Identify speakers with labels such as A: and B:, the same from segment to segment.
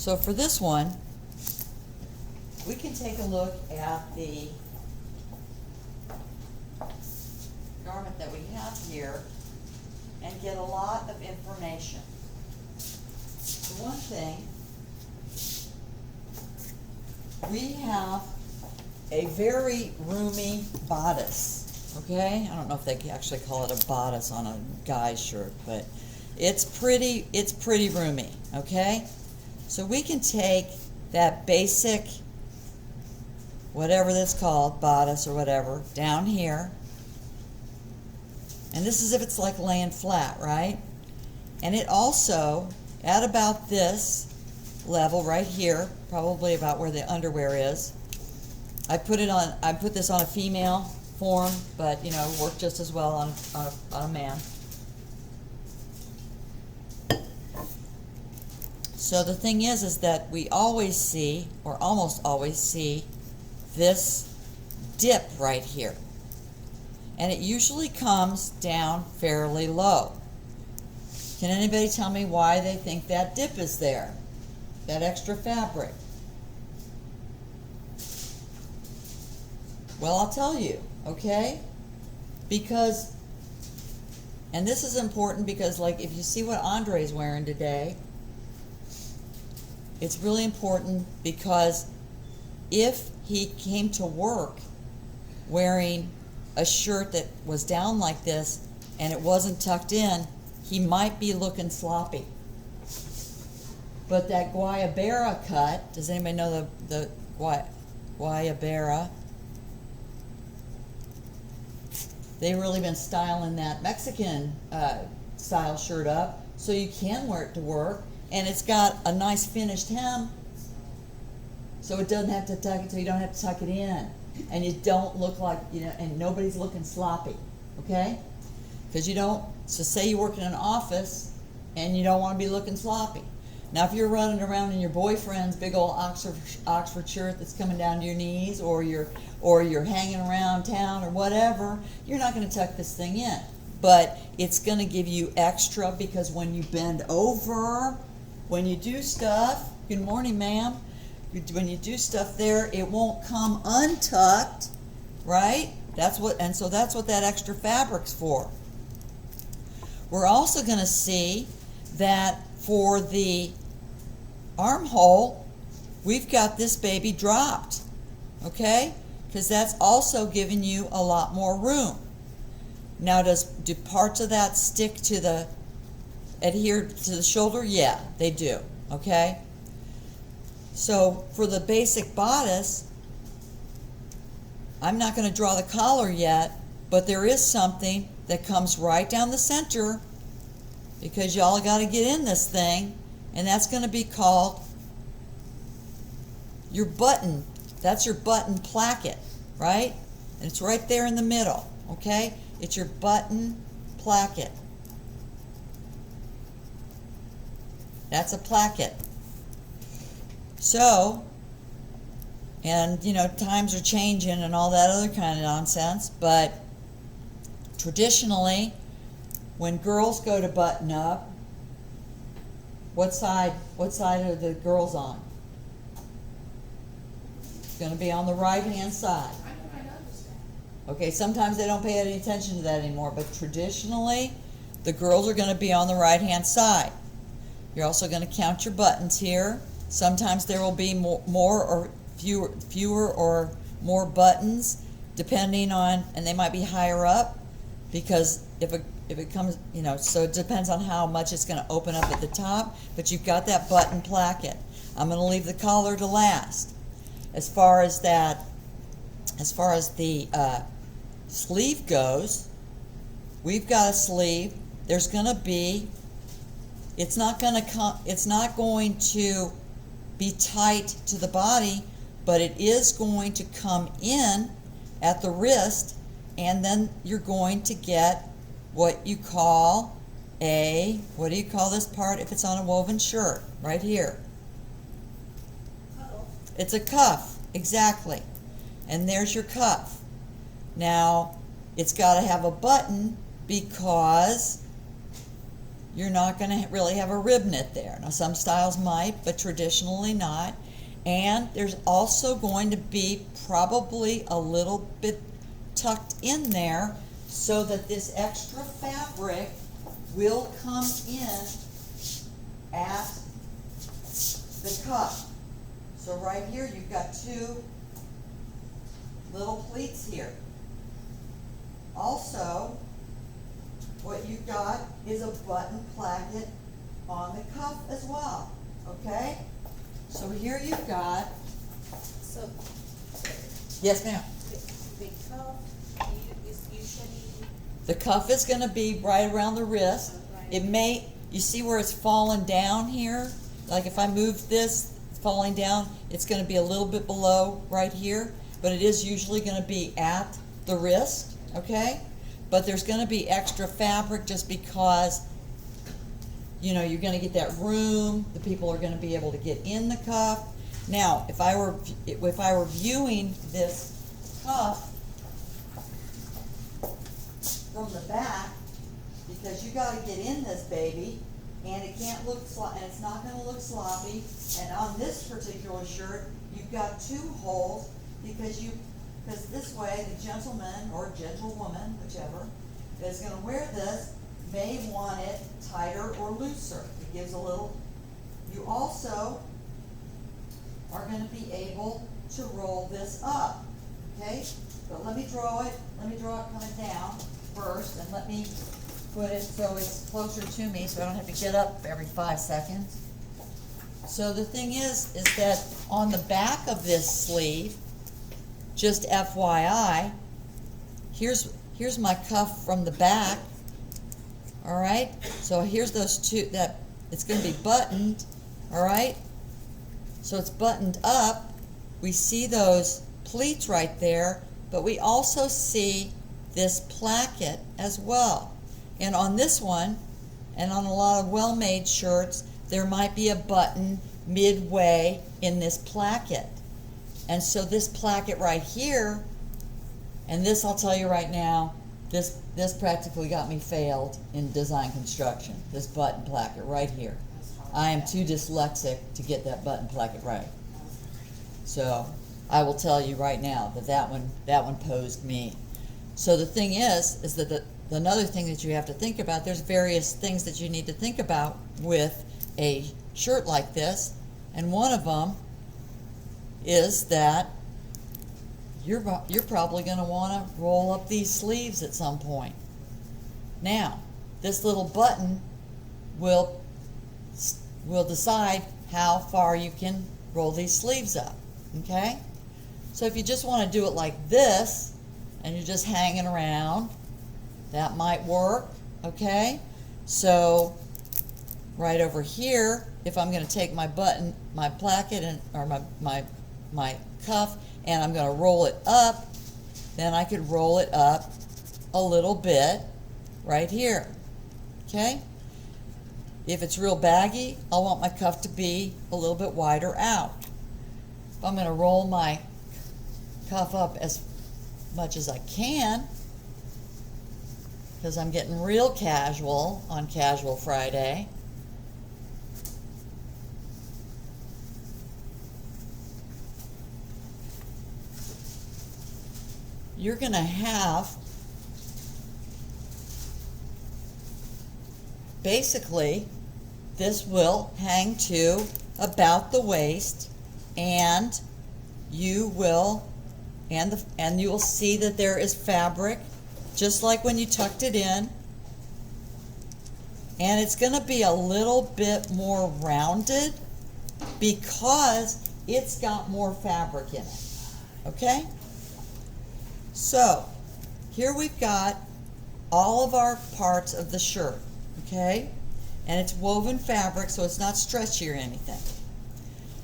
A: So for this one, we can take a look at the garment that we have here and get a lot of information. The one thing, we have a very roomy bodice, okay? I don't know if they actually call it a bodice on a guy's shirt, but it's pretty roomy, okay? So we can take that basic, whatever that's called, bodice or whatever, down here. And this is if it's like laying flat, right? And it also, at about this level right here, probably about where the underwear is, I put this on a female form, but you know, work just as well on a man. So the thing is that we always see, or almost always see, this dip right here. And it usually comes down fairly low. Can anybody tell me why they think that dip is there? That extra fabric? Well, I'll tell you, okay? Because, and this is important because, like, if you see what Andre's wearing today, it's really important because if he came to work wearing a shirt that was down like this and it wasn't tucked in, he might be looking sloppy. But that Guayabera cut, does anybody know the Guayabera? They've really been styling that Mexican style shirt up so you can wear it to work, and it's got a nice finished hem, so it doesn't have to tuck it, so you don't have to tuck it in, and you don't look like, you know, and nobody's looking sloppy, okay? Because you don't, so say you work in an office and you don't want to be looking sloppy. Now if you're running around in your boyfriend's big old Oxford shirt that's coming down to your knees, or you're hanging around town or whatever, you're not going to tuck this thing in. But it's going to give you extra, because when you bend over, when you do stuff, good morning ma'am, when you do stuff there, it won't come untucked, right? So that's what that extra fabric's for. We're also going to see that for the armhole, we've got this baby dropped, okay? Because that's also giving you a lot more room. Now, do parts of that stick to the, adhere to the shoulder? Yeah, they do, okay? So for the basic bodice, I'm not going to draw the collar yet, but there is something that comes right down the center, because y'all got to get in this thing, and that's going to be called your button. That's your button placket, right? And it's right there in the middle, okay? It's your button placket. That's a placket. So, and you know, times are changing and all that other kind of nonsense, but traditionally, when girls go to button up, what side are the girls on? It's going to be on the right-hand side.
B: I noticed that.
A: Okay, sometimes they don't pay any attention to that anymore, but traditionally, the girls are going to be on the right-hand side. You're also going to count your buttons here. Sometimes there will be more or fewer or more buttons, depending on, and they might be higher up, because if it comes, you know, so it depends on how much it's going to open up at the top, but you've got that button placket. I'm going to leave the collar to last. As far as the sleeve goes, we've got a sleeve. There's going to be, it's not going to be tight to the body, but it is going to come in at the wrist, and then you're going to get what you call what do you call this part if it's on a woven shirt? Right here.
B: Uh-oh.
A: It's a cuff, exactly. And there's your cuff. Now, it's got to have a button because you're not going to really have a rib knit there. Now some styles might, but traditionally not. And there's also going to be probably a little bit tucked in there so that this extra fabric will come in at the cuff. So right here you've got two little pleats here. Also, what you've got is a button placket on the cuff as well, okay? So here you've got,
B: So
A: yes ma'am,
B: the cuff is usually,
A: the cuff is gonna be right around the wrist. It may, you see where it's fallen down here? Like if I move this, it's falling down, it's gonna be a little bit below right here, but it is usually gonna be at the wrist, okay? But there's gonna be extra fabric just because, you know, you're gonna get that room, the people are gonna be able to get in the cuff. Now, if I were viewing this cuff from the back, because you gotta get in this baby, and it can't look and it's not gonna look sloppy, and on this particular shirt, you've got two holes, because this way the gentleman or gentlewoman, whichever, is gonna wear this, may want it tighter or looser. It gives a little, you also are gonna be able to roll this up, okay? But let me draw it coming down first, and let me put it so it's closer to me so I don't have to get up every 5 seconds. So the thing is that on the back of this sleeve, just FYI, here's my cuff from the back. All right, so here's those two, that it's going to be buttoned. All right, so it's buttoned up. We see those pleats right there, but we also see this placket as well. And on this one, and on a lot of well-made shirts, there might be a button midway in this placket. And so this placket right here, and this I'll tell you right now, this practically got me failed in design construction, this button placket right here. I am too dyslexic to get that button placket right. So I will tell you right now that one posed me. So the thing is that another thing that you have to think about, there's various things that you need to think about with a shirt like this, and one of them is that you're probably going to want to roll up these sleeves at some point. Now, this little button will decide how far you can roll these sleeves up, okay? So if you just want to do it like this, and you're just hanging around, that might work, okay? So right over here, if I'm going to take my button, my placket, or my cuff, and I'm going to roll it up, then I could roll it up a little bit right here, okay? If it's real baggy, I want my cuff to be a little bit wider out. If I'm going to roll my cuff up as much as I can, because I'm getting real casual on Casual Friday, you're going to have basically this will hang to about the waist, and you will see that there is fabric just like when you tucked it in, and it's going to be a little bit more rounded because it's got more fabric in it, okay? So here we've got all of our parts of the shirt, okay? And it's woven fabric, so it's not stretchy or anything.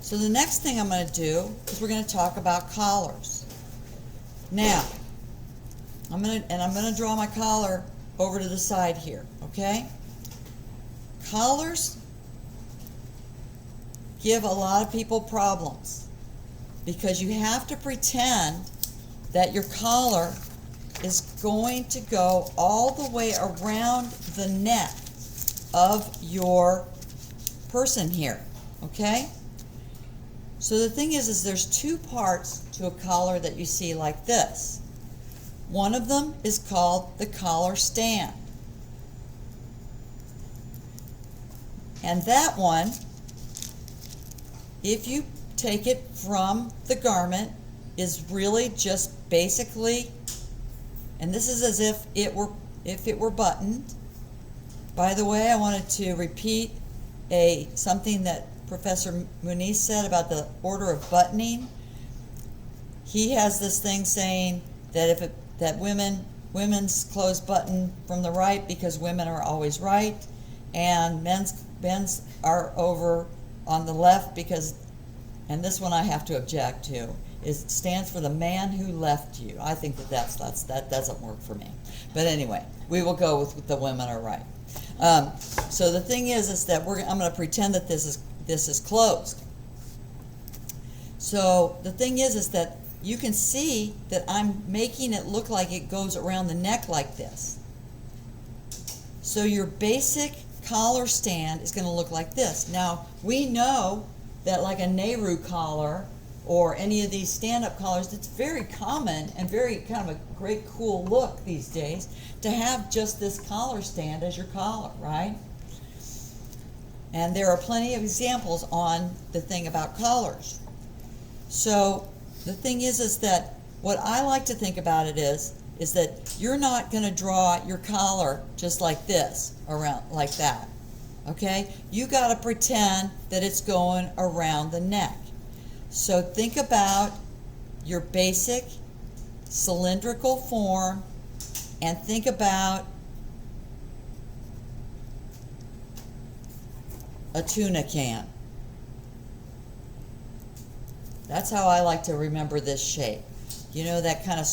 A: So the next thing I'm going to do is we're going to talk about collars. Now, I'm going to draw my collar over to the side here, okay? Collars give a lot of people problems because you have to pretend that your collar is going to go all the way around the neck. of your person here, okay? So the thing is there's two parts to a collar that you see like this. One of them is called the collar stand. And that one, if you take it from the garment, is really just basically, and this is as if it were buttoned. By the way, I wanted to repeat something that Professor Muniz said about the order of buttoning. He has this thing saying that women's clothes button from the right because women are always right, and men's are over on the left because, and this one I have to object to, is it stands for the man who left you. I think that doesn't work for me. But anyway, we will go with the women are right. So the thing is that I'm going to pretend that this is closed. So the thing is that you can see that I'm making it look like it goes around the neck like this. So your basic collar stand is going to look like this. Now, we know that like a Nehru collar or any of these stand-up collars, it's very common and very kind of a great cool look these days to have just this collar stand as your collar, right? And there are plenty of examples on the thing about collars. So the thing is that what I like to think about it is that you're not going to draw your collar just like this, around like that, okay? You got to pretend that it's going around the neck. So think about your basic cylindrical form and think about a tuna can. That's how I like to remember this shape. You know, that kind of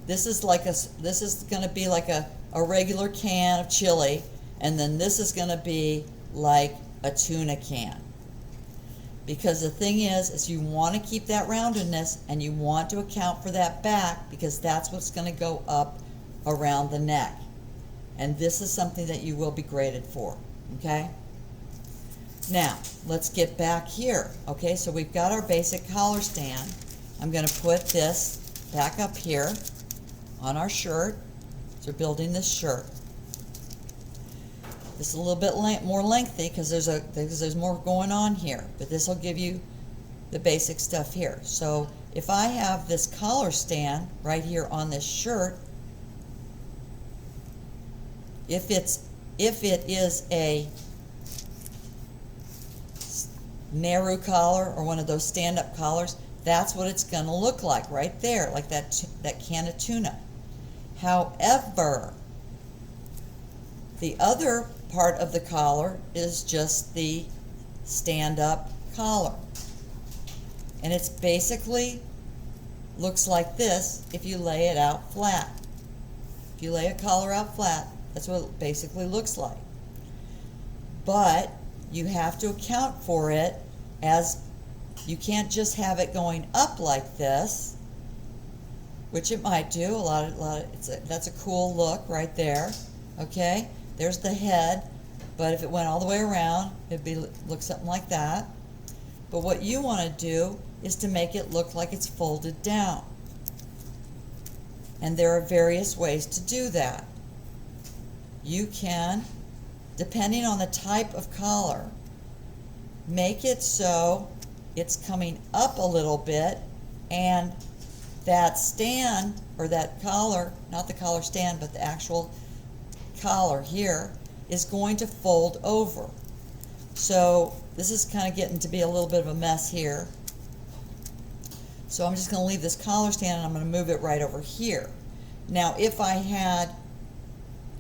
A: this is going to be like a regular can of chili, and then this is going to be like a tuna can. Because the thing is you want to keep that roundedness and you want to account for that back because that's what's going to go up around the neck. And this is something that you will be graded for, okay? Now, let's get back here. Okay, so we've got our basic collar stand. I'm going to put this back up here on our shirt. So we're building this shirt. This is a little bit more lengthy because there's more going on here, but this will give you the basic stuff here. So if I have this collar stand right here on this shirt, if it is a Nehru collar or one of those stand-up collars, that's what it's going to look like right there, like that can of tuna. However, the other part of the collar is just the stand-up collar. And it's basically looks like this if you lay it out flat. If you lay a collar out flat, that's what it basically looks like. But you have to account for it as you can't just have it going up like this, which it might do. That's a cool look right there. Okay, there's the head, but if it went all the way around, it'd look something like that. But what you want to do is to make it look like it's folded down. And there are various ways to do that. You can, depending on the type of collar, make it so it's coming up a little bit and that stand or that collar, not the collar stand, but the actual collar here is going to fold over. So this is kind of getting to be a little bit of a mess here. So I'm just going to leave this collar stand and I'm going to move it right over here. Now if I had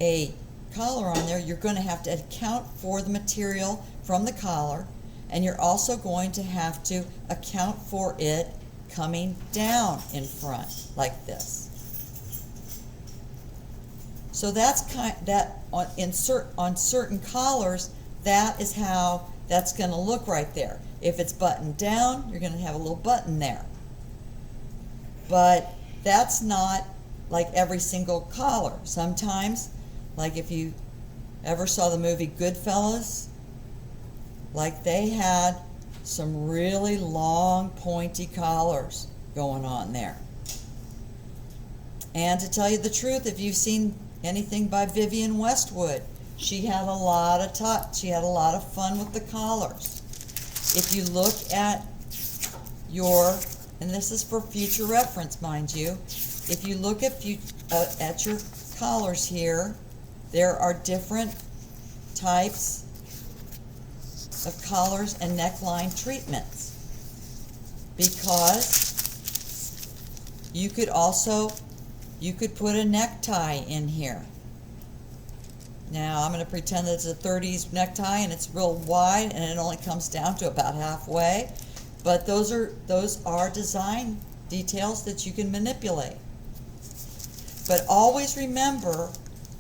A: a collar on there, you're going to have to account for the material from the collar, and you're also going to have to account for it coming down in front like this. So that's on certain collars, that is how that's going to look right there. If it's buttoned down, you're going to have a little button there. But that's not like every single collar. Sometimes, like if you ever saw the movie Goodfellas? Like, they had some really long pointy collars going on there. And to tell you the truth, if you've seen anything by Vivienne Westwood, she had a lot of she had a lot of fun with the collars. If you look at your, and this is for future reference, mind you, if you look at your collars here, there are different types of collars and neckline treatments, because you could put a necktie in here. Now I'm going to pretend that it's a 30s necktie and it's real wide and it only comes down to about halfway, but those are design details that you can manipulate. But always remember,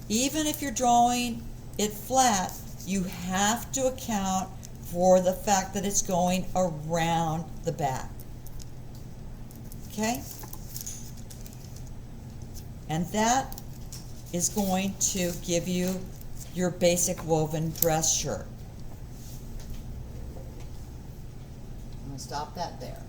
A: even if you're drawing it flat, you have to account for the fact that it's going around the back. Okay? And that is going to give you your basic woven dress shirt. I'm going to stop that there.